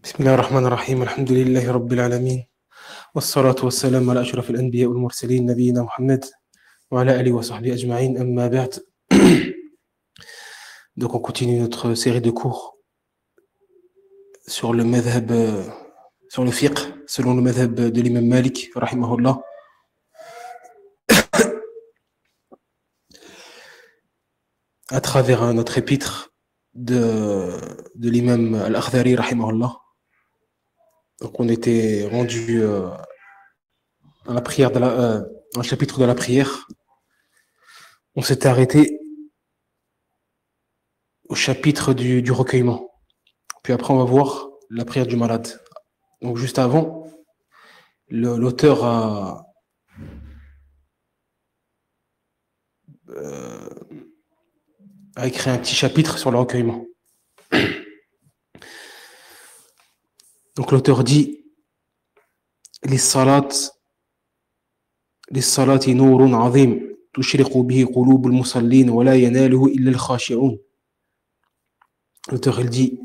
بسم الله الرحمن الرحيم الحمد لله رب العالمين والصلاة والسلام على أشرف الأنبياء والمرسلين نبينا محمد وعلى آله وصحبه أجمعين أما بعد. Donc on continue notre série de cours sur le madhab, sur le fiqh selon le madhab de l'imam Malik rahimahullah. À travers notre épître de l'imam Al-Akhdari rahimahullah. Donc on était rendu à la prière un chapitre de la prière. On s'était arrêté au chapitre du recueillement. Puis après on va voir la prière du malade. Donc juste avant, l'auteur a écrit un petit chapitre sur le recueillement. Donc l'auteur dit les salats nourun azim tushriqu bihi qulub al-musallin wa la yanaluhu illa al-khashi'un. L'auteur il dit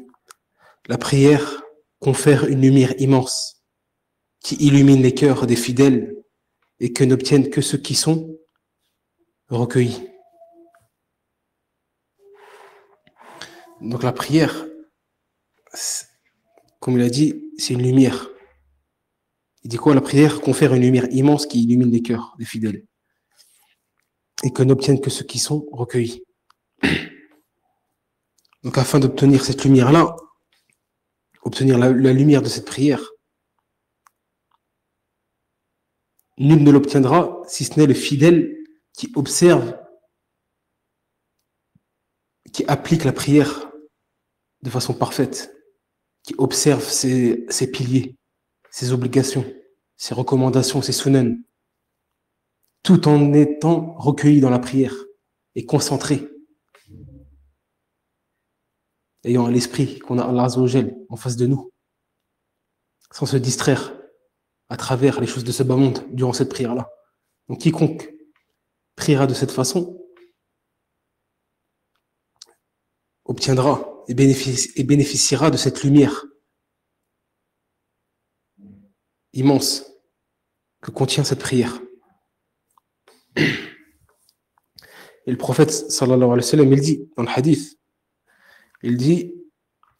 la prière confère une lumière immense qui illumine les cœurs des fidèles et que n'obtiennent que ceux qui sont recueillis. Donc la prière, comme il a dit, c'est une lumière. Il dit quoi? La prière confère une lumière immense qui illumine les cœurs des fidèles et que n'obtiennent que ceux qui sont recueillis. Donc afin d'obtenir cette lumière-là, obtenir la lumière de cette prière, nul ne l'obtiendra si ce n'est le fidèle qui observe, qui applique la prière de façon parfaite, qui observe ses piliers, ses obligations, ses recommandations, ses sunan, tout en étant recueilli dans la prière et concentré, ayant à l'esprit qu'on a Allah Azza wa Jal en face de nous, sans se distraire à travers les choses de ce bas monde durant cette prière-là. Donc quiconque priera de cette façon obtiendra et bénéficiera de cette lumière immense que contient cette prière. Et le prophète sallallahu alayhi wa sallam, il dit dans le hadith, il dit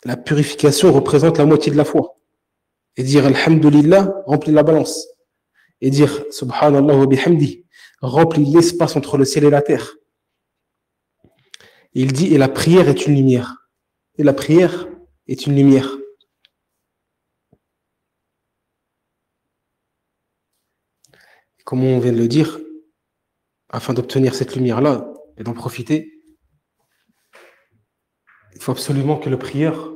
la purification représente la moitié de la foi. Et dire alhamdulillah remplit la balance. Et dire subhanallah wa bihamdi remplit l'espace entre le ciel et la terre. Et il dit et la prière est une lumière. Et la prière est une lumière. Comme on vient de le dire, afin d'obtenir cette lumière-là et d'en profiter, il faut absolument que le prieur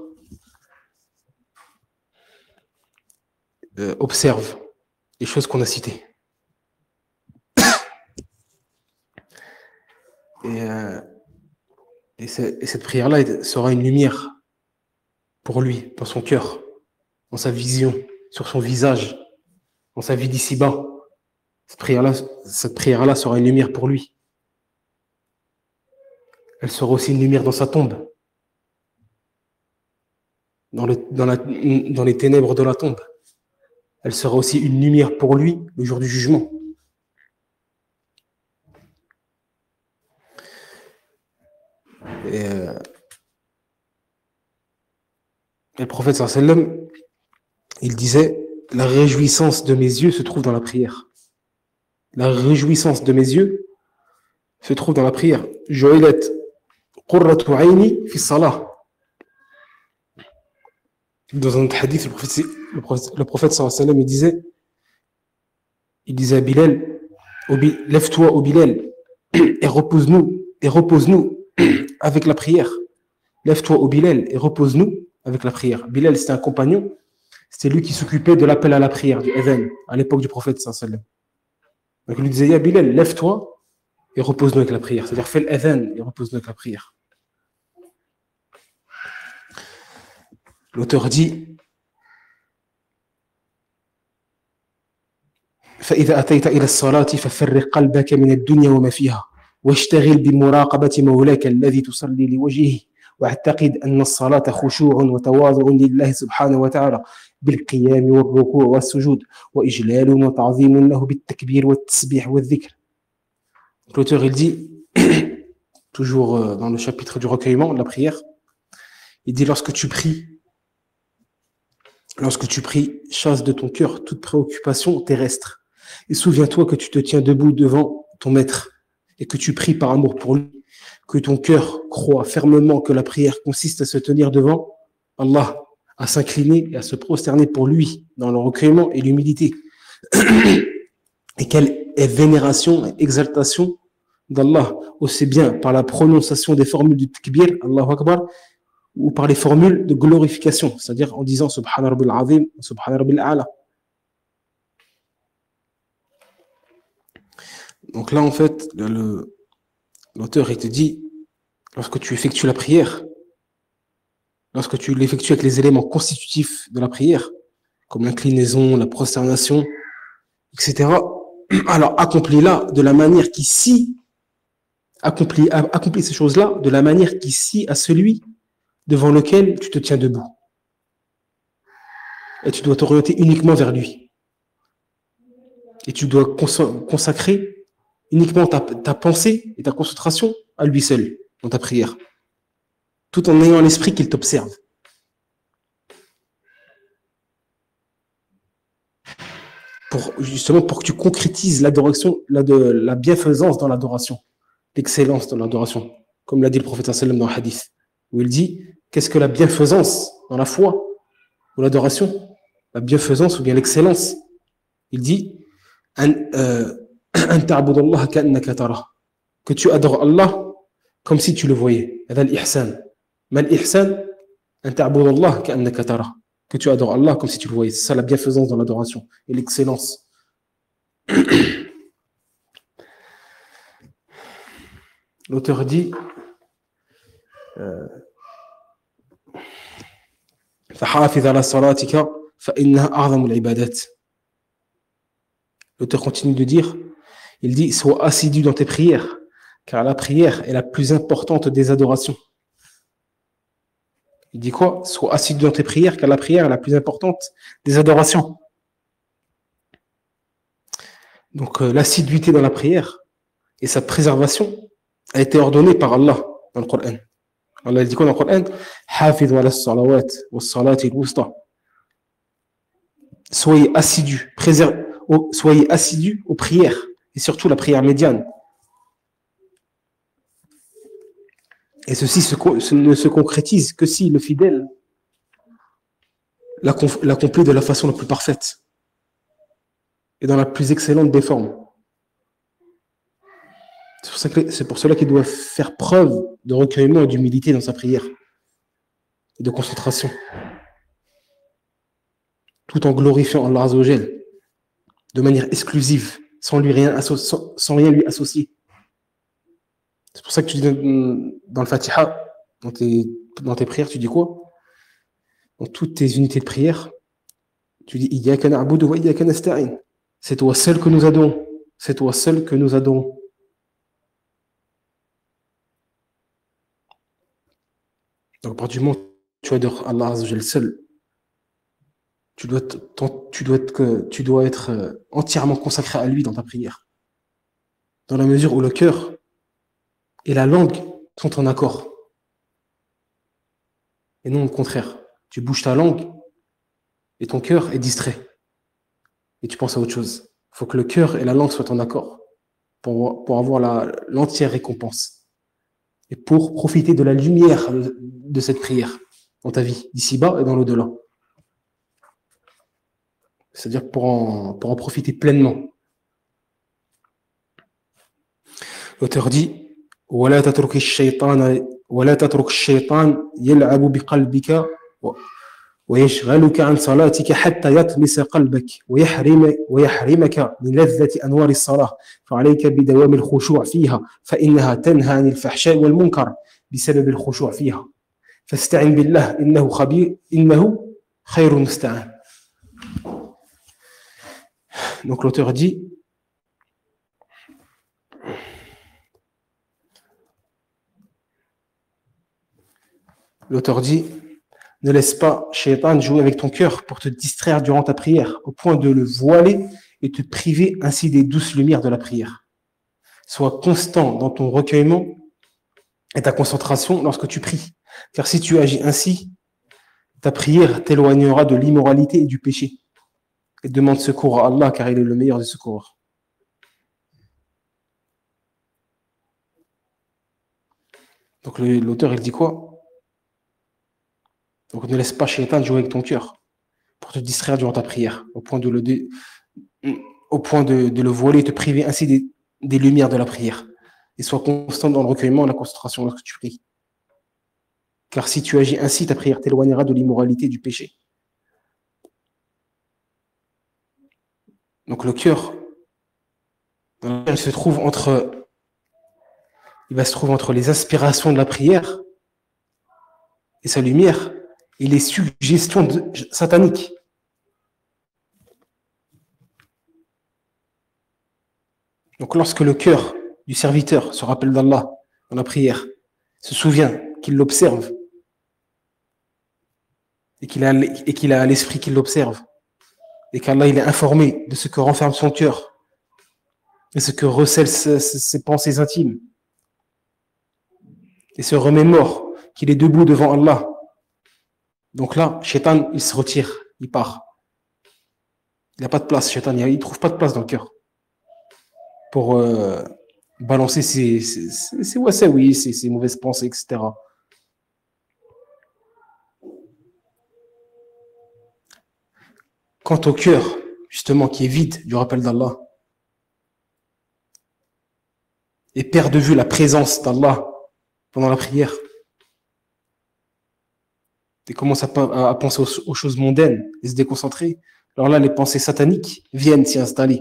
observe les choses qu'on a citées. Et cette prière-là sera une lumière pour lui, dans son cœur, dans sa vision, sur son visage, dans sa vie d'ici-bas. Cette prière-là sera une lumière pour lui. Elle sera aussi une lumière dans sa tombe, dans les ténèbres de la tombe. Elle sera aussi une lumière pour lui le jour du jugement. Et le prophète sallallahu alayhi wa sallam, il disait la réjouissance de mes yeux se trouve dans la prière. La réjouissance de mes yeux se trouve dans la prière. Ju'ilat qurratu ayni fi salah. Dans un autre hadith, le prophète sallallahu alayhi wa sallam, il disait à Bilal, lève-toi au Bilal et repose-nous avec la prière. Lève-toi au Bilal et repose-nous avec la prière. Bilal, c'était un compagnon, c'était lui qui s'occupait de l'appel à la prière, du adhan, à l'époque du prophète sallallahu alayhi wa sallam. Donc il lui disait, ya Bilal, lève-toi et repose-nous avec la prière. C'est-à-dire, fais l'adhan et repose-nous avec la prière. L'auteur dit, فإذا أتيت إلى الصلاة ففرق قلبك من الدنيا وما فيها واشتغل بمراقبة مولاك الذي تصلي لوجهه واعتقد أن الصلاة خشوع وتواضع لله سبحانه وتعالى بالقيام والركوع والسجود وإجلال وتعظيم له بالتكبير والتسبيح والذكر. L'auteur il dit, toujours dans le chapitre du recueillement, de la prière, il dit lorsque tu pries, chasse de ton cœur toute préoccupation terrestre et souviens-toi que tu te tiens debout devant ton maître et que tu pries par amour pour lui, que ton cœur croit fermement que la prière consiste à se tenir devant Allah, à s'incliner et à se prosterner pour lui dans le recueillement et l'humilité. Et quelle est vénération et exaltation d'Allah, aussi bien par la prononciation des formules du takbir, Allahu Akbar, ou par les formules de glorification, c'est-à-dire en disant Subhana Rabbil Azim, Subhana Rabbil A'la. Donc là, en fait, l'auteur, il te dit, lorsque tu effectues la prière, lorsque tu l'effectues avec les éléments constitutifs de la prière, comme l'inclinaison, la prosternation, etc., alors accomplis-la de la manière qui scie, accomplis ces choses-là de la manière qui scie à celui devant lequel tu te tiens debout. Et tu dois t'orienter uniquement vers lui. Et tu dois consacrer uniquement ta pensée et ta concentration à lui seul dans ta prière, tout en ayant à l'esprit qu'il t'observe. Justement pour que tu concrétises l'adoration, la bienfaisance dans l'adoration, l'excellence dans l'adoration, comme l'a dit le prophète sallam dans le hadith, où il dit, qu'est-ce que la bienfaisance dans la foi ou l'adoration? La bienfaisance ou bien l'excellence. Il dit, que tu adores Allah comme si tu le voyais. Que tu adores Allah comme si tu le voyais. C'est ça la bienfaisance dans l'adoration et l'excellence. L'auteur dit, l'auteur continue de dire, il dit, sois assidu dans tes prières, car la prière est la plus importante des adorations. Il dit quoi? Sois assidu dans tes prières, car la prière est la plus importante des adorations. Donc l'assiduité dans la prière et sa préservation a été ordonnée par Allah dans le Coran. Allah dit quoi dans le Coran? Hafidhu ala salawat wa salati al-wusta. Soyez assidus aux prières, et surtout la prière médiane. Et ceci ne se concrétise que si le fidèle l'accomplit de la façon la plus parfaite et dans la plus excellente des formes. C'est pour cela qu'il doit faire preuve de recueillement et d'humilité dans sa prière et de concentration, tout en glorifiant Allah Azza wa Jal de manière exclusive, sans rien lui associer. C'est pour ça que tu dis dans le Fatiha, dans tes prières, tu dis quoi? Dans toutes tes unités de prière, tu dis Iyyaka na'budu wa iyyaka nasta'in. C'est toi seul que nous adorons. C'est toi seul que nous adorons. Donc, à partir du moment où tu adores Allah Azza wa Jal seul, tu dois être entièrement consacré à lui dans ta prière. Dans la mesure où le cœur et la langue sont en accord. Et non au contraire. Tu bouges ta langue et ton cœur est distrait. Et tu penses à autre chose. Il faut que le cœur et la langue soient en accord pour avoir l'entière récompense. Et pour profiter de la lumière de cette prière dans ta vie, d'ici-bas et dans l'au-delà. C'est-à-dire pour en profiter pleinement. L'auteur dit ولا تترك الشيطان يلعب بقلبك ويشغلك عن صلاتك حتى يطمس قلبك ويحرمك من لذة أنوار الصلاة فعليك بدوام الخشوع فيها فإنها تنهى عن الفحشاء والمنكر بسبب الخشوع فيها فاستعن بالله إنه خير المستعان. Donc l'auteur dit l'auteur dit, ne laisse pas Shaitan jouer avec ton cœur pour te distraire durant ta prière, au point de le voiler et te priver ainsi des douces lumières de la prière. Sois constant dans ton recueillement et ta concentration lorsque tu pries. Car si tu agis ainsi, ta prière t'éloignera de l'immoralité et du péché. Et demande secours à Allah, car il est le meilleur des secours. Donc l'auteur, il dit quoi? Donc ne laisse pas Shaitan jouer avec ton cœur pour te distraire durant ta prière, au point de le voiler et te priver ainsi des lumières de la prière. Et sois constant dans le recueillement et la concentration lorsque tu pries. Car si tu agis ainsi, ta prière t'éloignera de l'immoralité et du péché. Donc le cœur, il va se trouver entre les aspirations de la prière et sa lumière et les suggestions sataniques. Donc lorsque le cœur du serviteur se rappelle d'Allah dans la prière, se souvient qu'il l'observe et qu'il a à l'esprit qu'il l'observe et qu'Allah il est informé de ce que renferme son cœur et ce que recèlent ses pensées intimes et se remémore qu'il est debout devant Allah. Donc là, Shaitan, il se retire, il part. Il n'a pas de place, Shaitan, il ne trouve pas de place dans le cœur pour balancer ses wassaouis, ses mauvaises pensées, etc. Quant au cœur, justement, qui est vide du rappel d'Allah, et perd de vue la présence d'Allah pendant la prière, et commence à penser aux choses mondaines et se déconcentrer, alors là, les pensées sataniques viennent s'y installer.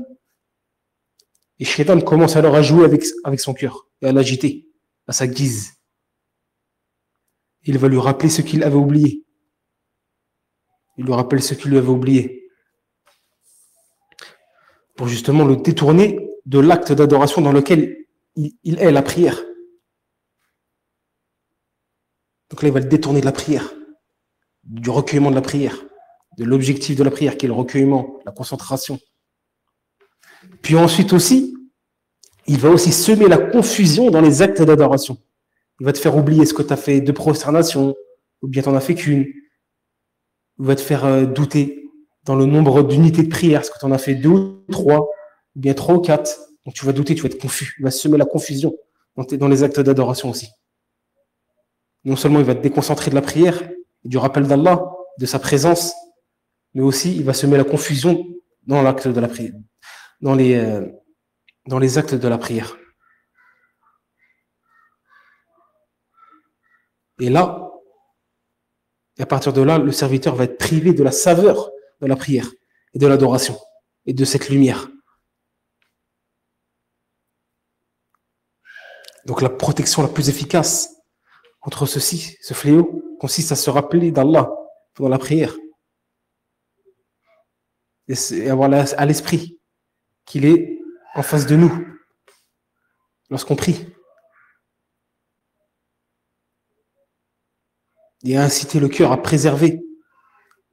Et Shaitan commence alors à jouer avec son cœur et à l'agiter à sa guise. Il va lui rappeler ce qu'il avait oublié. Il lui rappelle ce qu'il lui avait oublié. Pour justement le détourner de l'acte d'adoration dans lequel il est la prière. Donc là, il va le détourner de la prière, du recueillement de la prière, de l'objectif de la prière qui est le recueillement, la concentration. Puis ensuite aussi, il va aussi semer la confusion dans les actes d'adoration. Il va te faire oublier ce que tu as fait de prosternation, ou bien tu n'en as fait qu'une. Il va te faire douter dans le nombre d'unités de prière, est-ce que tu en as fait 2 ou 3, ou bien 3 ou 4. Donc tu vas douter, tu vas être confus. Il va semer la confusion dans les actes d'adoration aussi. Non seulement il va te déconcentrer de la prière, du rappel d'Allah, de sa présence, mais aussi il va semer la confusion dans l'acte de la prière, dans les actes de la prière. Et là, à partir de là, le serviteur va être privé de la saveur de la prière et de l'adoration et de cette lumière. Donc la protection la plus efficace contre ce fléau, consiste à se rappeler d'Allah pendant la prière et avoir à l'esprit qu'il est en face de nous lorsqu'on prie. Et à inciter le cœur à préserver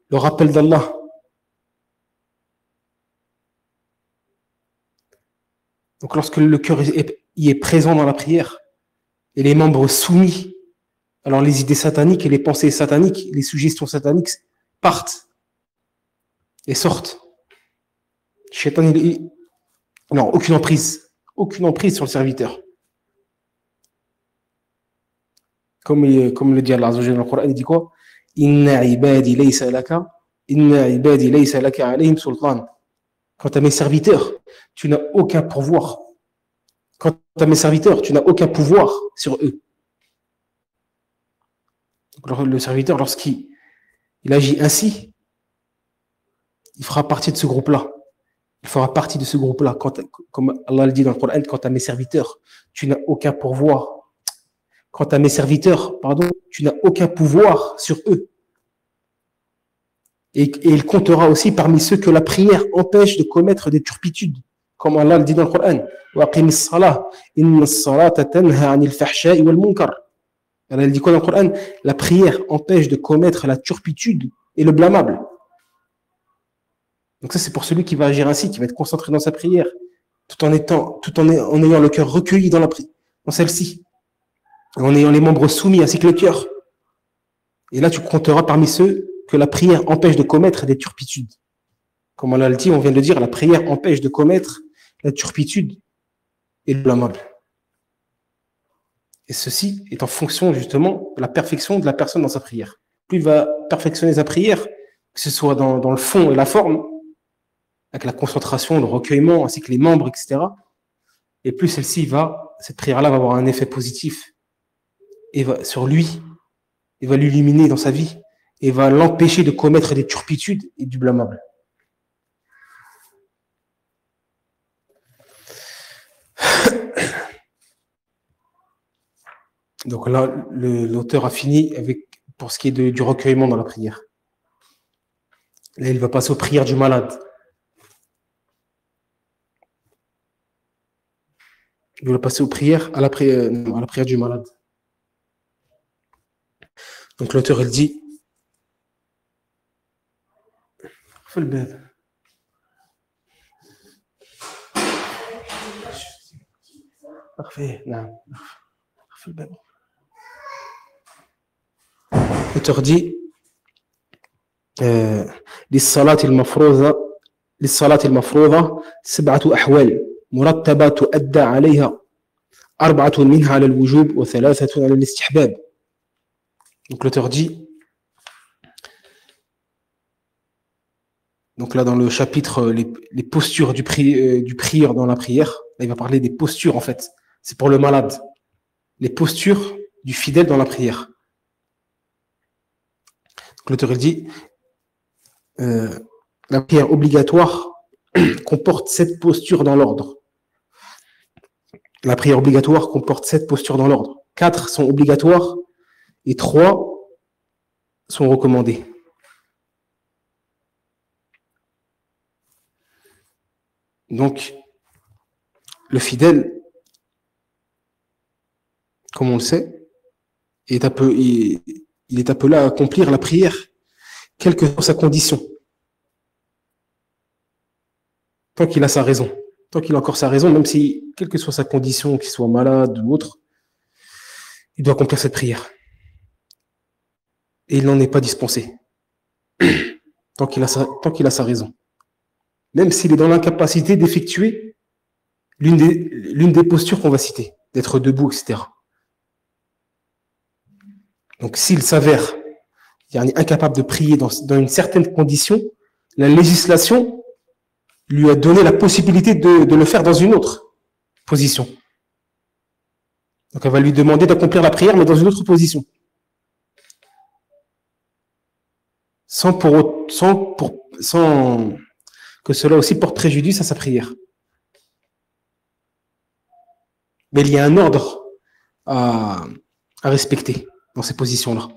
le rappel d'Allah. Donc lorsque le cœur y est présent dans la prière et les membres soumis, alors les idées sataniques et les pensées sataniques, les suggestions sataniques partent et sortent. Shaitan, non, aucune emprise sur le serviteur. Comme le dit Allah Azza wa Jalla dans le Coran, il dit quoi? Inna ibadi laysa laka alayhim sultan. Quant à mes serviteurs, tu n'as aucun pouvoir. Quant à mes serviteurs, tu n'as aucun pouvoir sur eux. Donc, le serviteur, lorsqu'il agit ainsi, il fera partie de ce groupe-là. Il fera partie de ce groupe-là. Comme Allah le dit dans le Coran, quant à mes serviteurs, tu n'as aucun pouvoir. Quant à mes serviteurs, tu n'as aucun pouvoir sur eux. Et il comptera aussi parmi ceux que la prière empêche de commettre des turpitudes. Comme Allah le dit dans le Coran. وَأَقِمِ الصَّلَاةَ إِنَّ الصَّلَاةَ تَنْهَى عَنِ الْفَحْشَاءِ وَالْمُنكَرِ. Alors, elle dit quoi dans le Coran? La prière empêche de commettre la turpitude et le blâmable. Donc ça, c'est pour celui qui va agir ainsi, qui va être concentré dans sa prière, en ayant le cœur recueilli dans celle-ci, en ayant les membres soumis ainsi que le cœur. Et là, tu compteras parmi ceux que la prière empêche de commettre des turpitudes. Comme Allah le dit, on vient de le dire, la prière empêche de commettre la turpitude et le blâmable. Et ceci est en fonction justement de la perfection de la personne dans sa prière. Plus il va perfectionner sa prière, que ce soit dans le fond et la forme, avec la concentration, le recueillement, ainsi que les membres, etc. Et plus cette prière-là va avoir un effet positif sur lui, et va l'illuminer dans sa vie, et va l'empêcher de commettre des turpitudes et du blâmable. Donc là, l'auteur a fini pour ce qui est du recueillement dans la prière. Là, il va passer aux prières du malade. Il va passer aux prières à la prière du malade. Donc l'auteur, il dit parfait. L'auteur dit للصلاة المفروضة 7 أحوال مرتبة تؤدى عليها 4 منها على الوجوب و3 على الاستحباب. Donc l'auteur dit, donc là dans le chapitre les postures du prieur dans la prière, là, il va parler des postures en fait, c'est pour le malade, les postures du fidèle dans la prière. Donc l'auteur il dit la prière obligatoire comporte 7 postures dans l'ordre. La prière obligatoire comporte 7 postures dans l'ordre. 4 sont obligatoires et 3 sont recommandées. Donc, le fidèle, comme on le sait, il est appelé à accomplir la prière, quelle que soit sa condition. Tant qu'il a sa raison. Tant qu'il a encore sa raison, même si, quelle que soit sa condition, qu'il soit malade ou autre, il doit accomplir cette prière. Et il n'en est pas dispensé. Tant qu'il a sa raison. Même s'il est dans l'incapacité d'effectuer l'une des postures qu'on va citer, d'être debout, etc. Donc, s'il s'avère incapable de prier dans une certaine condition, la législation lui a donné la possibilité de le faire dans une autre position. Donc, elle va lui demander d'accomplir la prière, mais dans une autre position. Sans que cela aussi porte préjudice à sa prière. Mais il y a un ordre à respecter dans ces positions-là.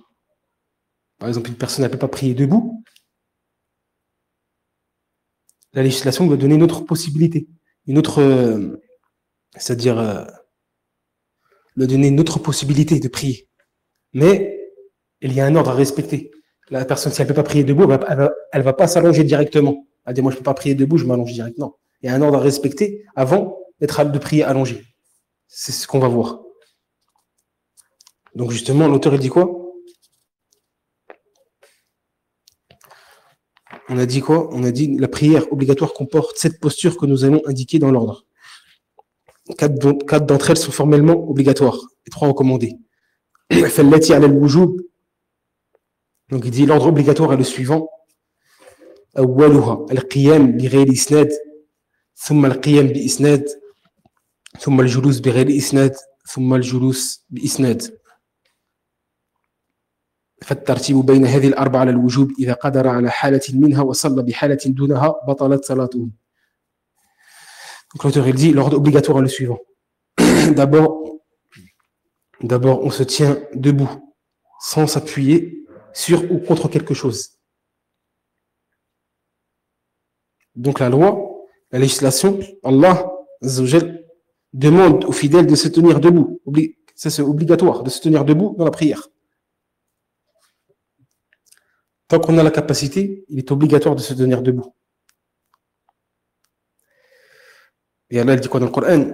Par exemple, une personne ne peut pas prier debout. La législation va donner une autre possibilité, lui donner une autre possibilité de prier. Mais il y a un ordre à respecter. La personne, si elle ne peut pas prier debout, elle va pas s'allonger directement. Elle dit, moi, je ne peux pas prier debout, je m'allonge directement. Il y a un ordre à respecter avant de prier allongé. C'est ce qu'on va voir. Donc, justement, l'auteur, il dit quoi? On a dit quoi? On a dit la prière obligatoire comporte 7 postures que nous allons indiquer dans l'ordre. 4 d'entre elles sont formellement obligatoires et 3 recommandées. Donc il dit l'ordre obligatoire est le suivant. أولها القيام بغير إسناد ثم القيام بإسناد ثم الجلوس بغير إسناد ثم الجلوس بإسناد. فالترتيب بين هذه الأربعة على الوجوب إذا قدر على حالة منها وصلى بحالة دونها بطلت صلاته. Donc l'auteur il dit l'ordre obligatoire est le suivant. D'abord on se tient debout sans s'appuyer sur ou contre quelque chose. Donc la loi, la législation, Allah Azza wa Jal demande aux fidèles de se tenir debout. Ça, c'est obligatoire de se tenir debout dans la prière. Tant qu'on a la capacité, il est obligatoire de se tenir debout. Et Allah, il dit quoi dans le Coran?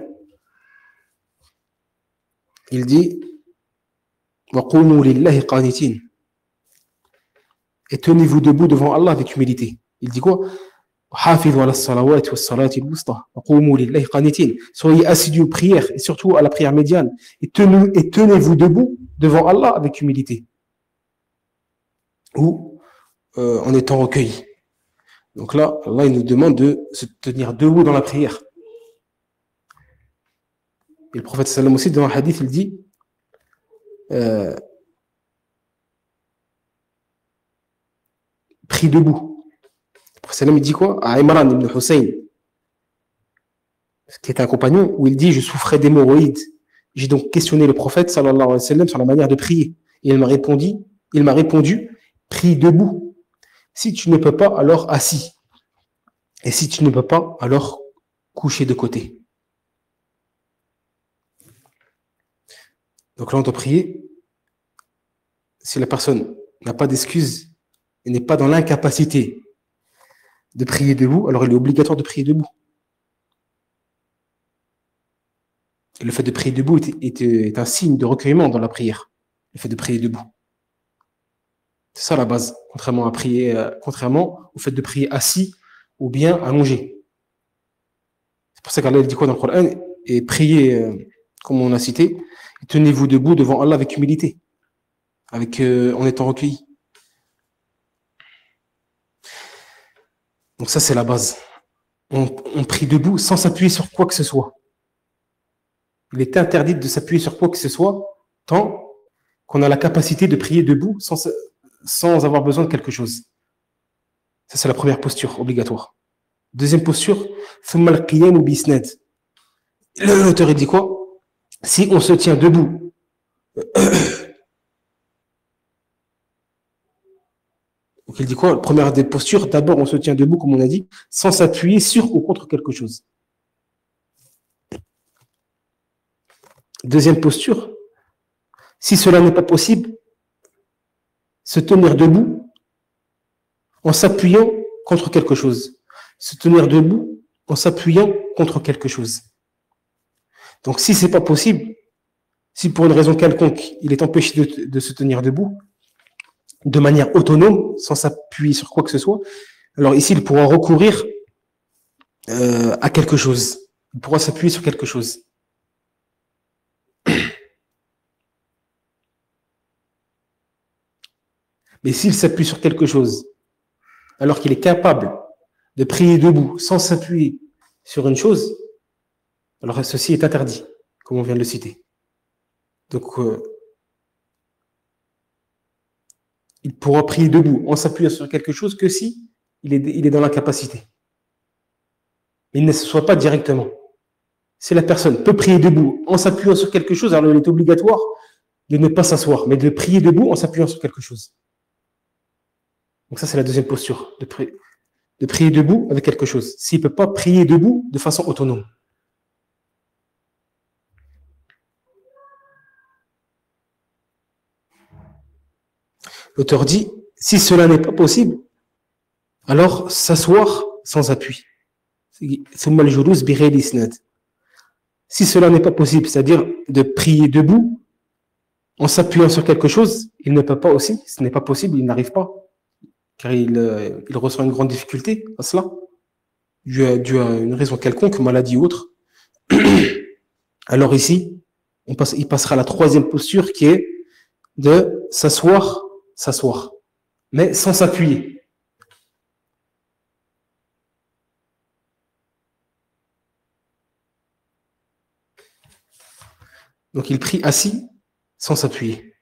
Il dit وَقُومُوا لِلَّهِ قَانِتِينَ. Et tenez-vous debout devant Allah avec humilité. Il dit quoi? وَحَافِظُوا عَلَى الصَّلَوَاتِ وَالصَّلَاةِ الْوُسْطَى وَقُومُوا لِلَّهِ قَانِتِينَ. Soyez assidus aux prières et surtout à la prière médiane. Et tenez-vous debout devant Allah avec humilité. Ou en étant recueilli. Donc là, Allah il nous demande de se tenir debout dans la prière. Et le prophète sallam aussi, dans un hadith, il dit prie debout. Le prophète sallam il dit quoi? À Imran ibn Hussein, qui est un compagnon, où il dit je souffrais d'hémorroïdes. J'ai donc questionné le prophète sallallahu alayhi wa sallam sur la manière de prier. Et il m'a répondu prie debout. Si tu ne peux pas, alors assis. Et si tu ne peux pas, alors couché de côté. Donc là, on doit prier. Si la personne n'a pas d'excuse et n'est pas dans l'incapacité de prier debout, alors il est obligatoire de prier debout. Et le fait de prier debout est un signe de recueillement dans la prière. Le fait de prier debout. C'est ça la base, contrairement au fait de prier assis ou bien allongé. C'est pour ça qu'Allah dit quoi dans le Coran? Et priez, comme on a cité, et tenez-vous debout devant Allah avec humilité, en étant recueilli. Donc ça, c'est la base. On prie debout sans s'appuyer sur quoi que ce soit. Il est interdit de s'appuyer sur quoi que ce soit tant qu'on a la capacité de prier debout sans avoir besoin de quelque chose. Ça, c'est la première posture obligatoire. Deuxième posture, l'auteur, il dit quoi? Si on se tient debout, donc il dit quoi? Première des postures, d'abord on se tient debout, comme on a dit, sans s'appuyer sur ou contre quelque chose. Deuxième posture, si cela n'est pas possible, se tenir debout en s'appuyant contre quelque chose. Se tenir debout en s'appuyant contre quelque chose. Donc si ce n'est pas possible, si pour une raison quelconque, il est empêché de se tenir debout, de manière autonome, sans s'appuyer sur quoi que ce soit, alors ici, il pourra recourir à quelque chose. Il pourra s'appuyer sur quelque chose. Mais s'il s'appuie sur quelque chose, alors qu'il est capable de prier debout sans s'appuyer sur une chose, alors ceci est interdit, comme on vient de le citer. Donc, il pourra prier debout en s'appuyant sur quelque chose que si il est dans la capacité. Mais il ne se soit pas directement. Si la personne peut prier debout en s'appuyant sur quelque chose, alors il est obligatoire de ne pas s'asseoir, mais de prier debout en s'appuyant sur quelque chose. Donc ça, c'est la deuxième posture, de prier debout avec quelque chose. S'il ne peut pas prier debout de façon autonome. L'auteur dit, si cela n'est pas possible, alors s'asseoir sans appui. Si cela n'est pas possible, c'est-à-dire de prier debout en s'appuyant sur quelque chose, il ne peut pas aussi, ce n'est pas possible, il n'arrive pas, car il ressent une grande difficulté à cela, dû à une raison quelconque, maladie ou autre. Alors ici, il passera à la troisième posture qui est de s'asseoir, mais sans s'appuyer. Donc il prie assis, sans s'appuyer.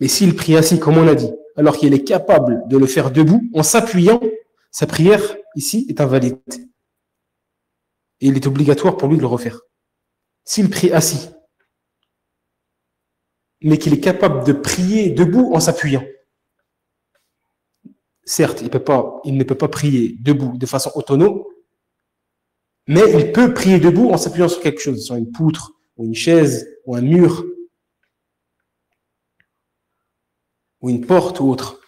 Et s'il prie assis, comme on a dit, alors qu'il est capable de le faire debout, en s'appuyant, sa prière ici est invalide. Et il est obligatoire pour lui de le refaire. S'il prie assis, mais qu'il est capable de prier debout en s'appuyant, certes, il ne peut pas prier debout de façon autonome, mais il peut prier debout en s'appuyant sur quelque chose, sur une poutre, ou une chaise, ou un mur, ou une porte, ou autre.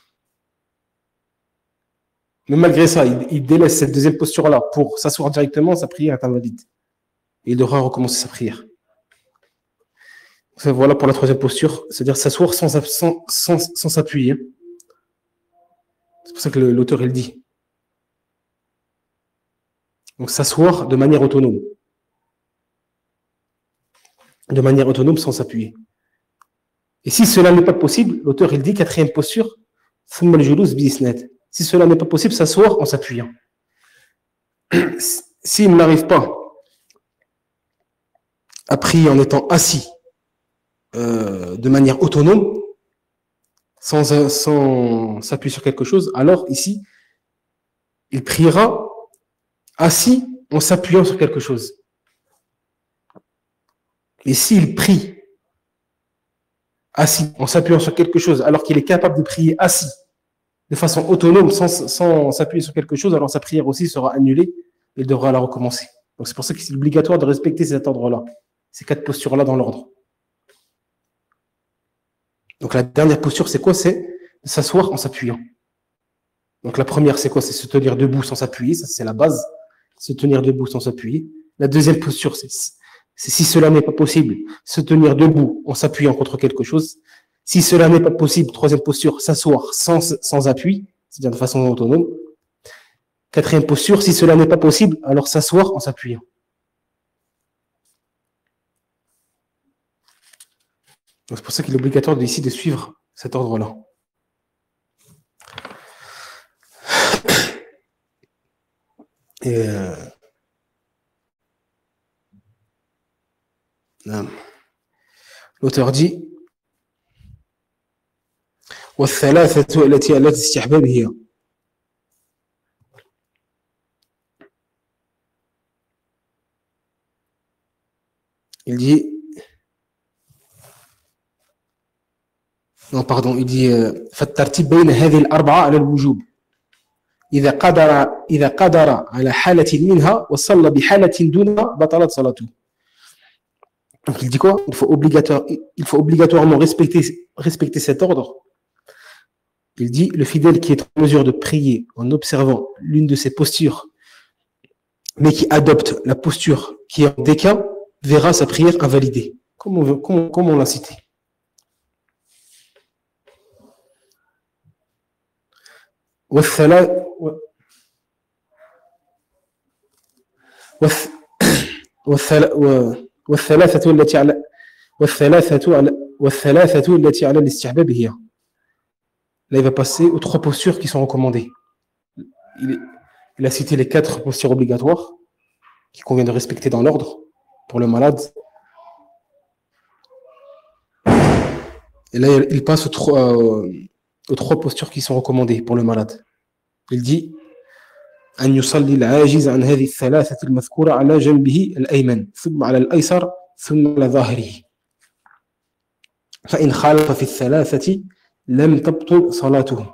Mais malgré ça, il délaisse cette deuxième posture-là pour s'asseoir directement, sa prière est invalide. Et il devra recommencer sa prière. Voilà pour la troisième posture, c'est-à-dire s'asseoir sans s'appuyer. C'est pour ça que l'auteur, il dit. Donc s'asseoir de manière autonome. De manière autonome sans s'appuyer. Et si cela n'est pas possible, l'auteur, il dit, quatrième posture, si cela n'est pas possible, s'asseoir en s'appuyant. S'il n'arrive pas à prier en étant assis de manière autonome, sans s'appuyer sur quelque chose, alors ici, il priera assis en s'appuyant sur quelque chose. Et s'il prie assis en s'appuyant sur quelque chose, alors qu'il est capable de prier assis de façon autonome sans s'appuyer sur quelque chose, alors sa prière aussi sera annulée et il devra la recommencer. Donc c'est pour ça que c'est obligatoire de respecter cet ordre-là, ces quatre postures-là dans l'ordre. Donc la dernière posture, c'est quoi? C'est de s'asseoir en s'appuyant. Donc la première, c'est quoi? C'est se tenir debout sans s'appuyer, ça c'est la base. Se tenir debout sans s'appuyer. La deuxième posture, c'est si cela n'est pas possible, se tenir debout en s'appuyant contre quelque chose. Si cela n'est pas possible, troisième posture, s'asseoir sans appui, c'est-à-dire de façon autonome. Quatrième posture, si cela n'est pas possible, alors s'asseoir en s'appuyant. C'est pour ça qu'il est obligatoire ici de suivre cet ordre-là. Et l'auteur dit والثلاثة التي على الاستحباب هي il dit non pardon il dit فالترتيب بين هذه الأربعة على الوجوب إذا قدر على حالة منها وصلى بحالة دون بطلت صلاته. Donc il dit quoi? Il faut obligatoirement respecter cet ordre. Il dit, le fidèle qui est en mesure de prier en observant l'une de ses postures, mais qui adopte la posture qui est en déclin, verra sa prière invalidée. Comme on l'a cité. والثلاثة التي على الاستحباب هي. Là, il va passer aux trois postures qui sont recommandées. Il a cité les quatre postures obligatoires qu'il convient de respecter dans l'ordre pour le malade. Et là, il passe aux trois postures qui sont recommandées pour le malade. Il dit أن يصلي العاجز عن هذه الثلاثة المذكورة على جنبه الأيمن ثم على الأيسر ثم على ظهره فإن خالف في الثلاثة لم تبطل صلاته.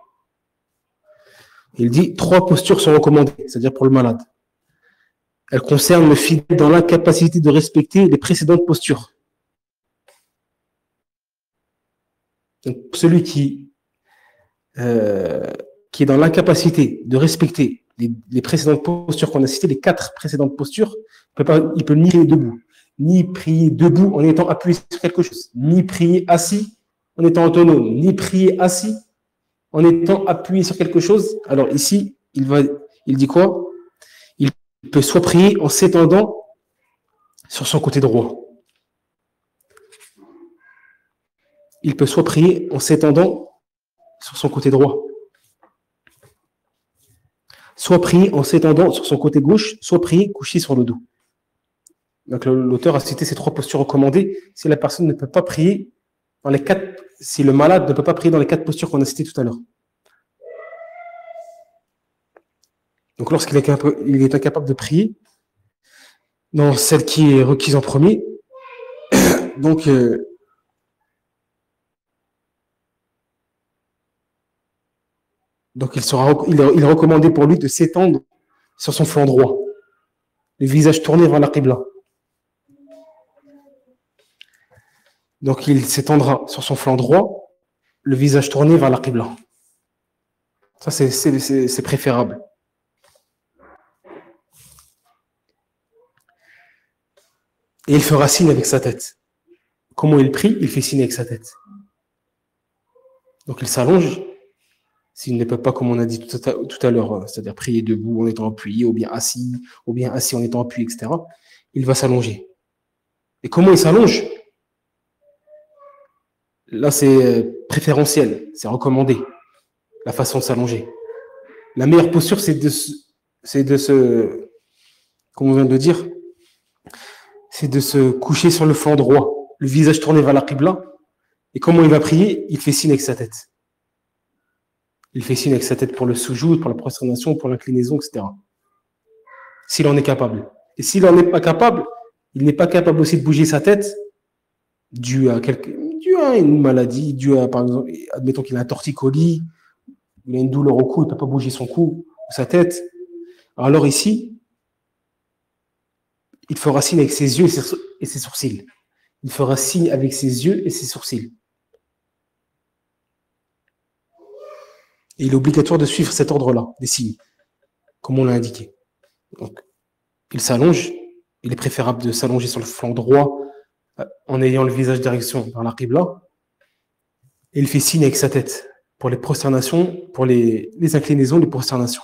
Il dit trois postures sont recommandées, c'est-à-dire pour le malade. Elles concernent le fidèle dans l'incapacité de respecter les précédentes postures. Donc, celui qui est dans l'incapacité de respecter les précédentes postures qu'on a citées, les quatre précédentes postures, il peut ni prier debout, ni prier debout en étant appuyé sur quelque chose, ni prier assis en étant autonome, ni prier assis en étant appuyé sur quelque chose. Alors ici, il dit quoi? Il peut soit prier en s'étendant sur son côté droit. Il peut soit prier en s'étendant sur son côté droit, soit prier en s'étendant sur son côté gauche, soit prier couché sur le dos. Donc l'auteur a cité ces trois postures recommandées si la personne ne peut pas prier dans les quatre, si le malade ne peut pas prier dans les quatre postures qu'on a citées tout à l'heure. Donc lorsqu'il est incapable de prier dans celle qui est requise en premier, donc Donc, il est recommandé pour lui de s'étendre sur son flanc droit, le visage tourné vers la Qibla. Donc, il s'étendra sur son flanc droit, le visage tourné vers la Qibla. Ça, c'est préférable. Et il fera signe avec sa tête. Comment il prie? Il fait signe avec sa tête. Donc, il s'allonge. S'il ne peut pas, comme on a dit tout à l'heure, c'est-à-dire prier debout en étant appuyé, ou bien assis en étant appuyé, etc., il va s'allonger. Et comment il s'allonge? Là, c'est préférentiel, c'est recommandé, la façon de s'allonger. La meilleure posture, c'est de se, comme on vient de dire, c'est de se coucher sur le flanc droit, le visage tourné vers la Qibla. Et comment il va prier? Il fait signe avec sa tête. Il fait signe avec sa tête pour le soujoud, pour la prosternation, pour l'inclinaison, etc. S'il en est capable. Et s'il n'en est pas capable, il n'est pas capable aussi de bouger sa tête dû à une maladie, dû à, par exemple, admettons qu'il a un torticolis, il a une douleur au cou, il ne peut pas bouger son cou ou sa tête. Alors ici, il fera signe avec ses yeux et ses sourcils. Il fera signe avec ses yeux et ses sourcils. Et il est obligatoire de suivre cet ordre-là, des signes, comme on l'a indiqué. Donc, il s'allonge. Il est préférable de s'allonger sur le flanc droit en ayant le visage direction vers la Qibla. Et il fait signe avec sa tête pour les prosternations, pour les inclinaisons, les prosternations.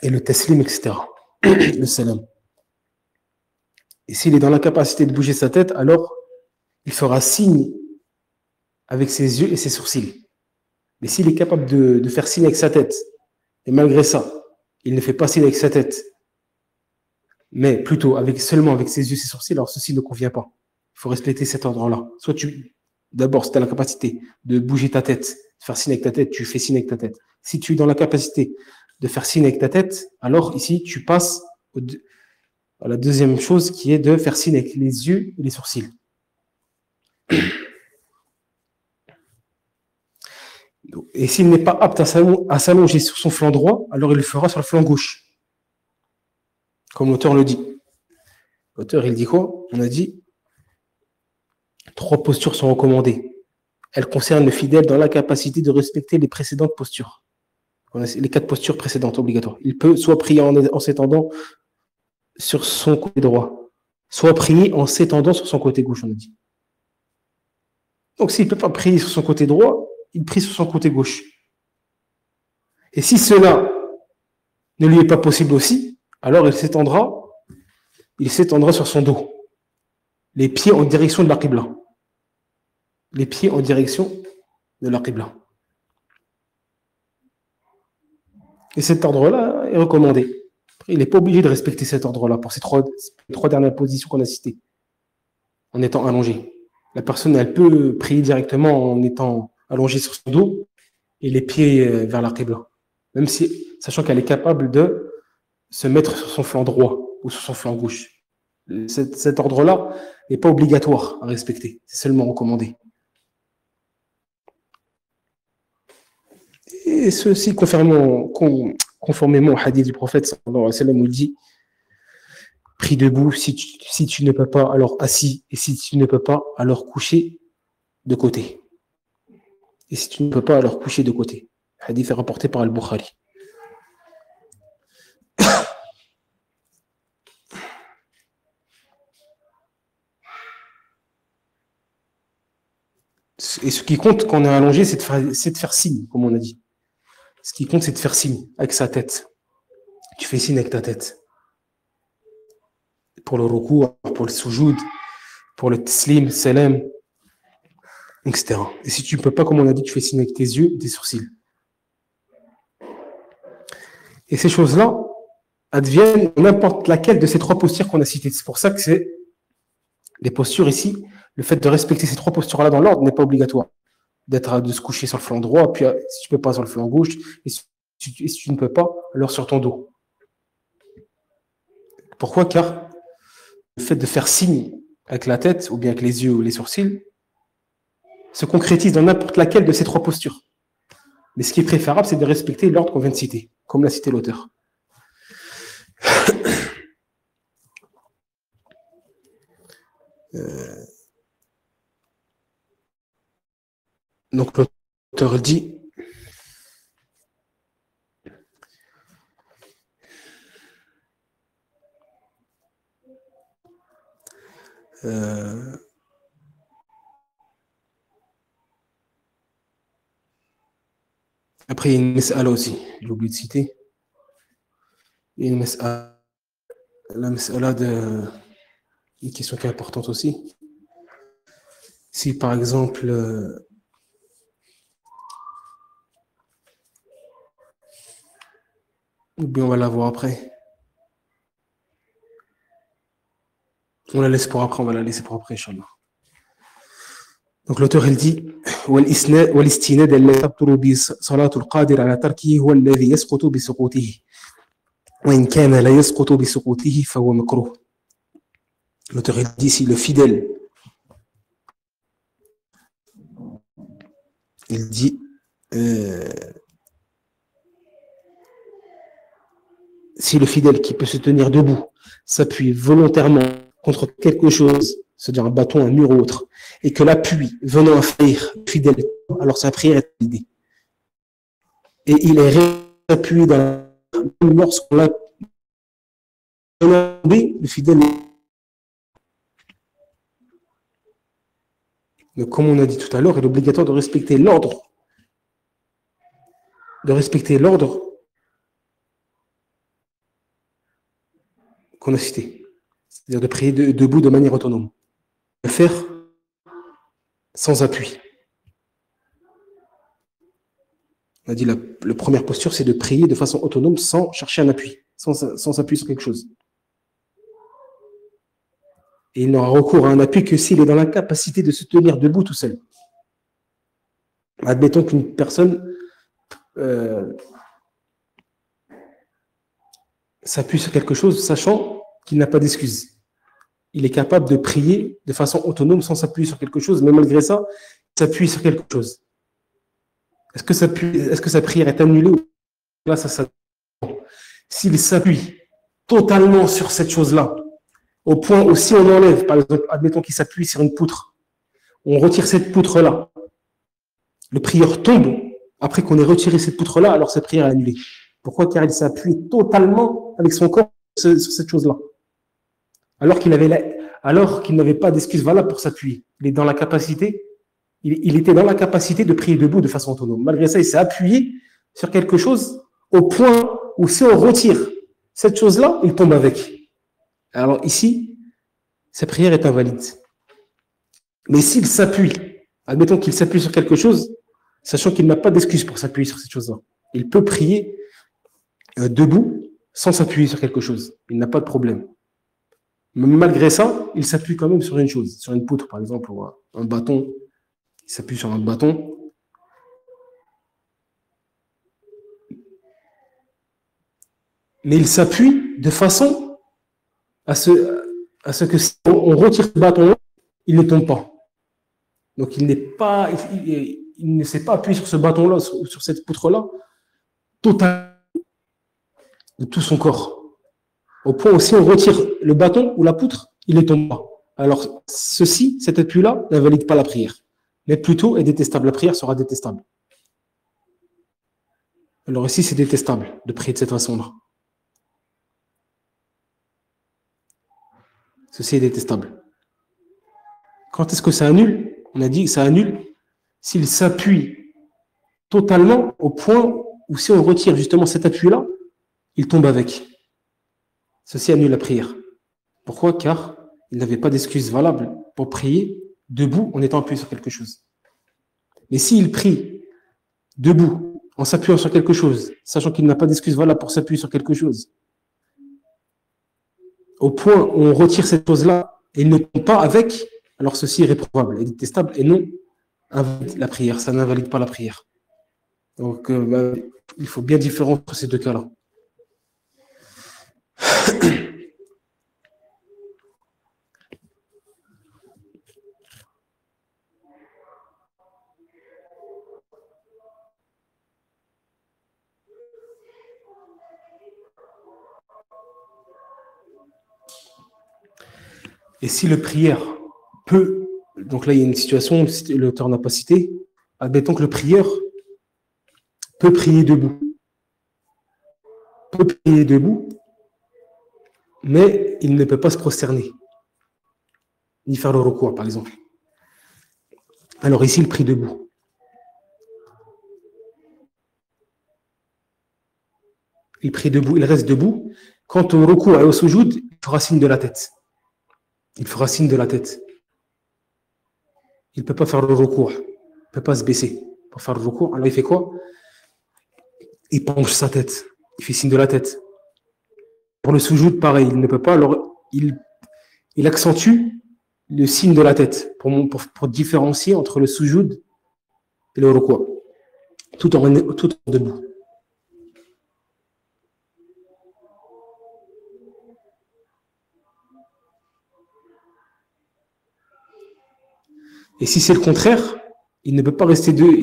Et le taslim, etc. Le salam. Et s'il est dans l'incapacité de bouger sa tête, alors il fera signe avec ses yeux et ses sourcils. Mais s'il est capable de faire signe avec sa tête, et malgré ça, il ne fait pas signe avec sa tête, mais plutôt seulement avec ses yeux et ses sourcils, alors ceci ne convient pas. Il faut respecter cet ordre-là. Soit d'abord, si tu as la capacité de bouger ta tête, de faire signe avec ta tête, tu fais signe avec ta tête. Si tu es dans la capacité de faire signe avec ta tête, alors ici, tu passes à la deuxième chose qui est de faire signe avec les yeux et les sourcils. Et s'il n'est pas apte à s'allonger sur son flanc droit, alors il le fera sur le flanc gauche. Comme l'auteur le dit. L'auteur, il dit quoi? On a dit 3 postures sont recommandées. Elles concernent le fidèle dans l'incapacité de respecter les précédentes postures. Les 4 postures précédentes obligatoires. Il peut soit prier en s'étendant sur son côté droit, soit prier en s'étendant sur son côté gauche, on a dit. Donc s'il ne peut pas prier sur son côté droit, il prie sur son côté gauche. Et si cela ne lui est pas possible aussi, alors il s'étendra sur son dos, les pieds en direction de la Qibla. Les pieds en direction de la Qibla. Et cet ordre-là est recommandé. Il n'est pas obligé de respecter cet ordre-là pour ces 3 dernières positions qu'on a citées, en étant allongé. La personne, elle peut prier directement en étant allongée sur son dos et les pieds vers la Qibla. Même si, sachant qu'elle est capable de se mettre sur son flanc droit ou sur son flanc gauche. Cet ordre-là n'est pas obligatoire à respecter, c'est seulement recommandé. Et ceci, conformément au hadith du prophète, sallallahu alayhi wa sallam, nous dit prie debout, si tu ne peux pas, alors assis, et si tu ne peux pas, alors couché de côté. Et si tu ne peux pas, alors coucher de côté. Le hadith est rapporté par Al-Bukhari. Et ce qui compte quand on est allongé, c'est de faire signe, comme on a dit. Ce qui compte, c'est de faire signe avec sa tête. Tu fais signe avec ta tête. Pour le ruku, pour le sujoud, pour le taslim, salam, etc. Et si tu ne peux pas, comme on a dit, tu fais signe avec tes yeux et tes sourcils. Et ces choses-là adviennent n'importe laquelle de ces 3 postures qu'on a citées. C'est pour ça que c'est les postures ici, le fait de respecter ces 3 postures-là dans l'ordre n'est pas obligatoire. De se coucher sur le flanc droit, puis si tu ne peux pas sur le flanc gauche, et si tu ne peux pas, alors sur ton dos. Pourquoi? Car le fait de faire signe avec la tête, ou bien avec les yeux ou les sourcils, se concrétise dans n'importe laquelle de ces 3 postures. Mais ce qui est préférable, c'est de respecter l'ordre qu'on vient de citer, comme l'a cité l'auteur. Donc l'auteur dit après il y a une mas'ala aussi, j'ai oublié de citer. Il y a une mas'ala, la mas'ala de une question qui est importante aussi. Si par exemple ou bien on va la voir après. On la laisse pour après, on va la laisser pour après, Inch'Allah. Donc l'auteur il dit والاستناد الذي تبطل به صلاة القادر على تركه هو الذي يسقط بسقوطه وإن كان لا يسقط بسقوطه فهو مكروه. L'auteur il dit si le fidèle il dit si le fidèle qui peut se tenir debout s'appuie volontairement contre quelque chose, c'est-à-dire un bâton, un mur ou autre, et que l'appui venant à faire le fidèle, alors sa prière est validée. Et il est réappuyé dans la même lorsqu'on l'a tombé, le fidèle. Mais comme on a dit tout à l'heure, il est obligatoire de respecter l'ordre. De respecter l'ordre qu'on a cité. C'est-à-dire de prier debout de manière autonome. De faire sans appui. On a dit la première posture, c'est de prier de façon autonome sans chercher un appui, sans appuyer sur quelque chose. Et il n'aura recours à un appui que s'il est dans la capacité de se tenir debout tout seul. Admettons qu'une personne s'appuie sur quelque chose, sachant qu'il n'a pas d'excuse. Il est capable de prier de façon autonome sans s'appuyer sur quelque chose, mais malgré ça, il s'appuie sur quelque chose. Est-ce que sa prière est annulée ou là, ça s'il s'appuie totalement sur cette chose-là, au point où si on enlève, par exemple, admettons qu'il s'appuie sur une poutre, on retire cette poutre-là, le prieur tombe, après qu'on ait retiré cette poutre-là, alors sa prière est annulée. Pourquoi? Car il s'appuie totalement avec son corps sur cette chose-là. Alors qu'il n'avait pas d'excuse valable pour s'appuyer. Il était dans la capacité de prier debout de façon autonome. Malgré ça, il s'est appuyé sur quelque chose au point où si on retire cette chose-là, il tombe avec. Alors ici, sa prière est invalide. Mais s'il s'appuie, admettons qu'il s'appuie sur quelque chose, sachant qu'il n'a pas d'excuse pour s'appuyer sur cette chose-là, il peut prier debout sans s'appuyer sur quelque chose. Il n'a pas de problème. Mais malgré ça, il s'appuie quand même sur une chose, sur une poutre par exemple, ou un bâton. Il s'appuie sur un bâton. Mais il s'appuie de façon à ce que si on retire ce bâton-là, il ne tombe pas. Donc il ne s'est pas appuyé sur ce bâton-là, sur cette poutre-là, totalement, de tout son corps. Au point où si on retire le bâton ou la poutre, il ne tombe pas. Alors cet appui-là n'invalide pas la prière, mais plutôt est détestable. La prière sera détestable. Alors ici, c'est détestable de prier de cette façon-là. Ceci est détestable. Quand est-ce que ça annule? On a dit que ça annule s'il s'appuie totalement au point où si on retire justement cet appui-là, il tombe avec. Ceci annule la prière. Pourquoi? Car il n'avait pas d'excuse valable pour prier debout en étant appuyé sur quelque chose. Mais s'il prie debout en s'appuyant sur quelque chose, sachant qu'il n'a pas d'excuse valable pour s'appuyer sur quelque chose, au point où on retire cette chose-là et il ne tombe pas avec, alors ceci est réprouvable et détestable et non invalide la prière. Ça n'invalide pas la prière. Donc, il faut bien différencier entre ces deux cas-là. Et si le prière peut, donc là il y a une situation, l'auteur n'a pas cité, admettons que le prieur peut prier debout, mais il ne peut pas se prosterner, ni faire le recours, par exemple. Alors ici, il prie debout. Il prie debout, il reste debout. Quant au recours et au soujoud, il fera signe de la tête. Il fera signe de la tête. Il ne peut pas faire le recours. Il ne peut pas se baisser pour faire le recours. Alors il fait quoi? Il penche sa tête. Il fait signe de la tête. Pour le soujoud, pareil, il ne peut pas. Alors il accentue le signe de la tête pour différencier entre le soujoud et le recours. Tout en debout. Et si c'est le contraire, il ne peut pas rester debout.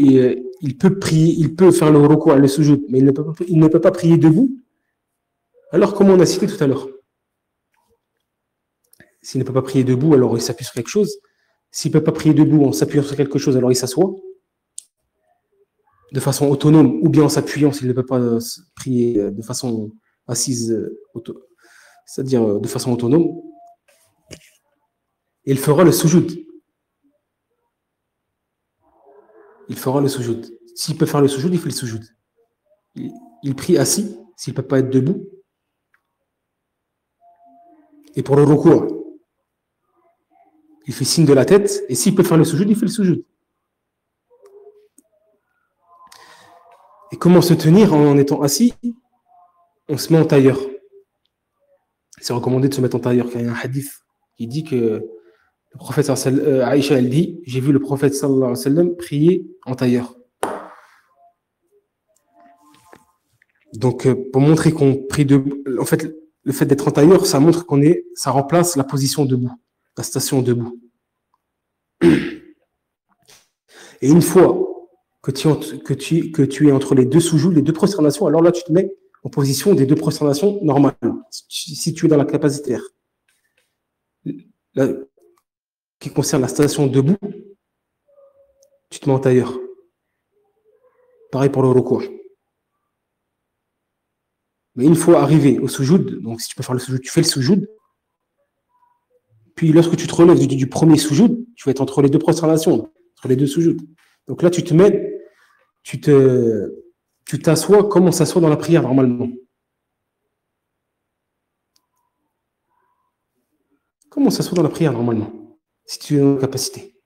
Il peut prier, il peut faire le recours, le sujoud, mais il ne peut pas prier debout. Alors, comme on a cité tout à l'heure, s'il ne peut pas prier debout, alors il s'appuie sur quelque chose. S'il ne peut pas prier debout en s'appuyant sur quelque chose, alors il s'assoit de façon autonome, ou bien en s'appuyant s'il ne peut pas prier de façon assise, c'est-à-dire de façon autonome. Et il fera le sujoud. Il fera le sujoud. S'il peut faire le sujoud, il fait le sujoud. Il prie assis, s'il ne peut pas être debout. Et pour le recours, il fait signe de la tête. Et s'il peut faire le sujoud, il fait le sujoud. Et comment se tenir en étant assis? On se met en tailleur. C'est recommandé de se mettre en tailleur, car il y a un hadith qui dit que le prophète Aïcha, elle dit, j'ai vu le prophète sallallahu alayhi wa sallam prier en tailleur. Donc, pour montrer qu'on prie debout, en fait, le fait d'être en tailleur, ça montre ça remplace la position debout, la station debout. Et une fois que tu es entre les deux sujouds, les deux prosternations, alors là, tu te mets en position des deux prosternations normales, si tu es dans la capacitaire. Là, qui concerne la station debout, tu te mets en tailleur. Pareil pour le recours. Mais une fois arrivé au sujoud, donc si tu peux faire le sujoud, tu fais le sujoud. Puis lorsque tu te relèves du premier sujoud, tu vas être entre les deux prosternations, entre les deux sujouds. Donc là, tu t'assois comme on s'assoit dans la prière normalement. Comme on s'assoit dans la prière normalement, si tu es en capacité.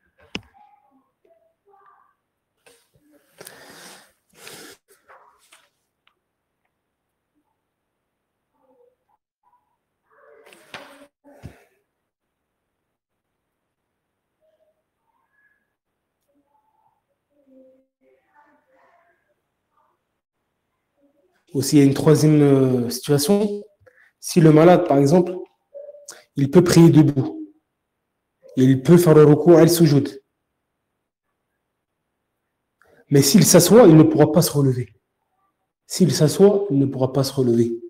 Aussi, il y a une troisième situation. Si le malade, par exemple, il peut prier debout, il peut faire le recours et le sujoud. Mais s'il s'assoit, il ne pourra pas se relever. S'il s'assoit, il ne pourra pas se relever.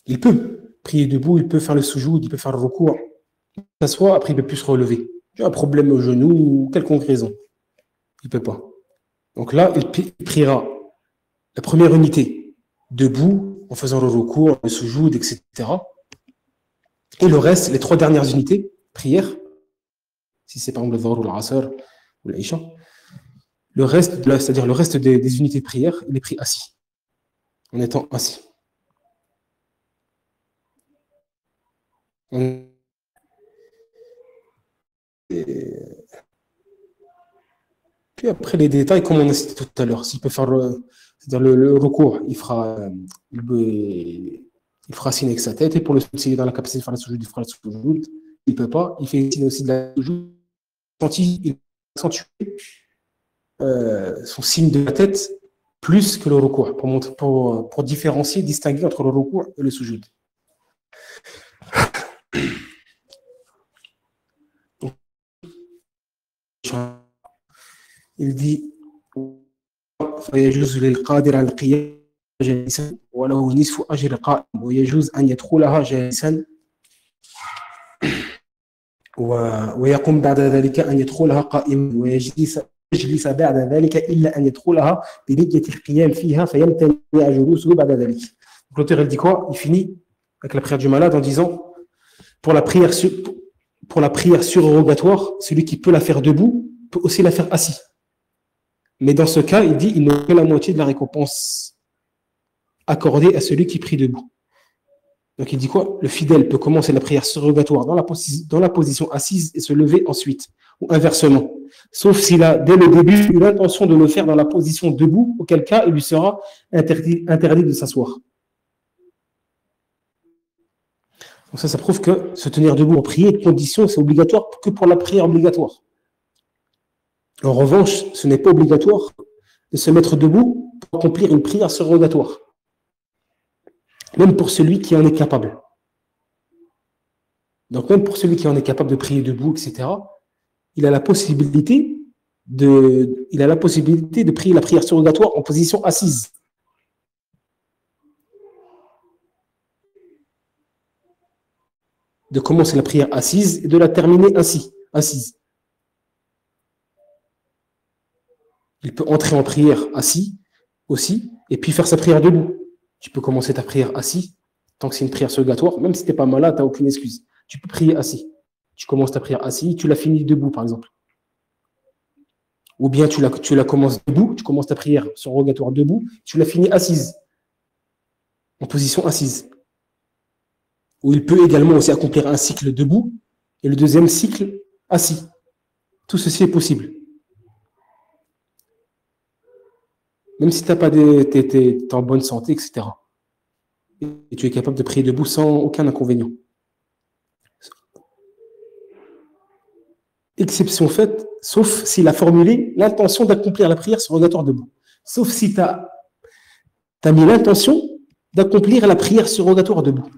Il peut prier debout, il peut faire le sujoud, il peut faire le recours. Il s'assoit, après il ne peut plus se relever. Il a un problème au genou ou quelconque raison. Il ne peut pas. Donc là, il priera la première unité debout, en faisant le recours, le sujoud, etc. Et le reste, les trois dernières unités, prière, si c'est par exemple le Dhuhr ou l'Asr ou l'Aïcha, le reste, c'est-à-dire le reste des unités de prière, il est pris assis, en étant assis. Et puis après les détails, comme on a cité tout à l'heure, s'il peut faire c'est-à-dire le recours, il fera signe avec sa tête, et pour le s'il est dans la capacité de faire la sujoud, il fera la sujoud. Il ne peut pas, il fait signe aussi de la sujoud. Il accentue son signe de la tête plus que le recours, pour différencier, distinguer entre le recours et le sujoud. Il dit فيجوز للقادر على القيام جالسا وله نصف أجر قائم ويجوز أن يدخلها جالسا ويقوم بعد ذلك أن يدخلها قائما ويجلس بعد ذلك إلا أن يدخلها بنية القيام فيها فيمتنع جلوسه بعد ذلك. L'auteur il dit quoi? Il finit avec la prière du malade en disant pour la prière surrogatoire, celui qui peut la faire debout peut aussi la faire assis. Mais dans ce cas, il dit il n'a que la moitié de la récompense accordée à celui qui prie debout. Donc il dit quoi? Le fidèle peut commencer la prière surrogatoire dans la position assise et se lever ensuite, ou inversement. Sauf s'il a dès le début eu l'intention de le faire dans la position debout, auquel cas il lui sera interdit de s'asseoir. Donc ça prouve que se tenir debout en prière, condition, c'est obligatoire que pour la prière obligatoire. En revanche, ce n'est pas obligatoire de se mettre debout pour accomplir une prière surrogatoire. Même pour celui qui en est capable. Donc même pour celui qui en est capable de prier debout, etc., il a la possibilité de prier la prière surrogatoire en position assise. De commencer la prière assise et de la terminer ainsi, assise. Il peut entrer en prière assis aussi et puis faire sa prière debout. Tu peux commencer ta prière assis, tant que c'est une prière surrogatoire, même si tu n'es pas malade, tu n'as aucune excuse. Tu peux prier assis. Tu commences ta prière assis, tu la finis debout, par exemple. Ou bien tu la commences debout, tu commences ta prière surrogatoire debout, tu la finis assise, en position assise. Ou il peut également aussi accomplir un cycle debout et le deuxième cycle assis. Tout ceci est possible. Même si tu es en bonne santé, etc. Et tu es capable de prier debout sans aucun inconvénient. Exception faite, sauf s'il a formulé l'intention d'accomplir la prière surrogatoire debout. Sauf si tu as mis l'intention d'accomplir la prière surrogatoire debout.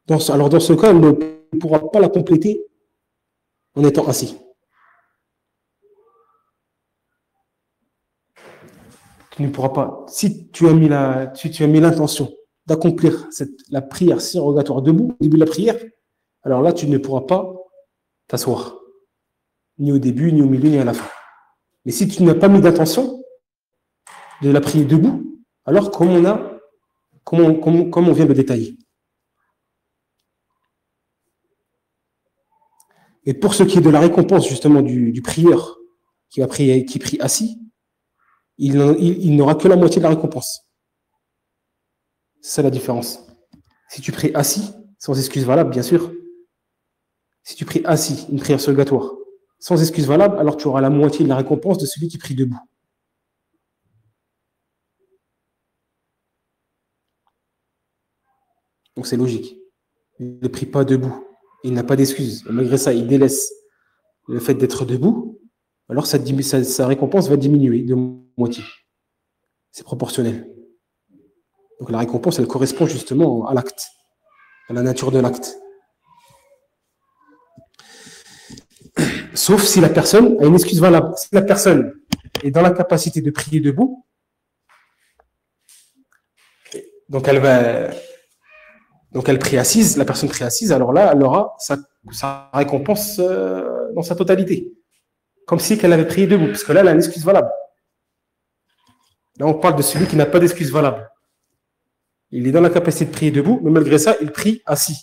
Alors dans ce cas, il ne pourra pas la compléter en étant assis. Tu ne pourras pas. Si tu as mis l'intention d'accomplir la prière surrogatoire debout, au début de la prière, alors là, tu ne pourras pas t'asseoir. Ni au début, ni au milieu, ni à la fin. Mais si tu n'as pas mis d'intention de la prier debout, alors comme on vient de détailler. Et pour ce qui est de la récompense justement du prieur qui prie assis, il n'aura que la moitié de la récompense. C'est ça la différence. Si tu pries assis, sans excuse valable, bien sûr, si tu pries assis, une prière surrogatoire, sans excuse valable, alors tu auras la moitié de la récompense de celui qui prie debout. Donc c'est logique. Il ne prie pas debout. Il n'a pas d'excuse. Malgré ça, il délaisse le fait d'être debout. Alors sa récompense va diminuer de moitié. C'est proportionnel. Donc la récompense, elle correspond justement à l'acte, à la nature de l'acte. Sauf si la personne a une excuse valable. Si la personne est dans la capacité de prier debout, donc elle prie assise, la personne prie assise, alors là, elle aura sa récompense dans sa totalité. Comme si elle avait prié debout, parce que là, elle a une excuse valable. Là, on parle de celui qui n'a pas d'excuse valable. Il est dans la capacité de prier debout, mais malgré ça, il prie assis.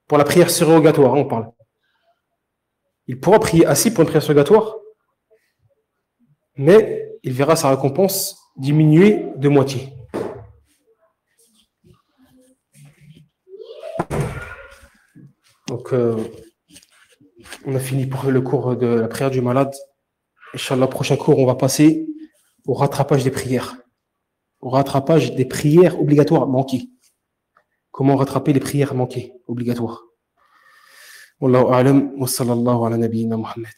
Pour la prière surrogatoire, on parle. Il pourra prier assis pour une prière surrogatoire, mais il verra sa récompense diminuer de moitié. Donc, on a fini pour le cours de la prière du malade. Inch'Allah, prochain cours, on va passer au rattrapage des prières. Au rattrapage des prières obligatoires manquées. Comment rattraper les prières manquées obligatoires. Wallahu a'lam wa sallallahu ala nabiyyina Muhammad.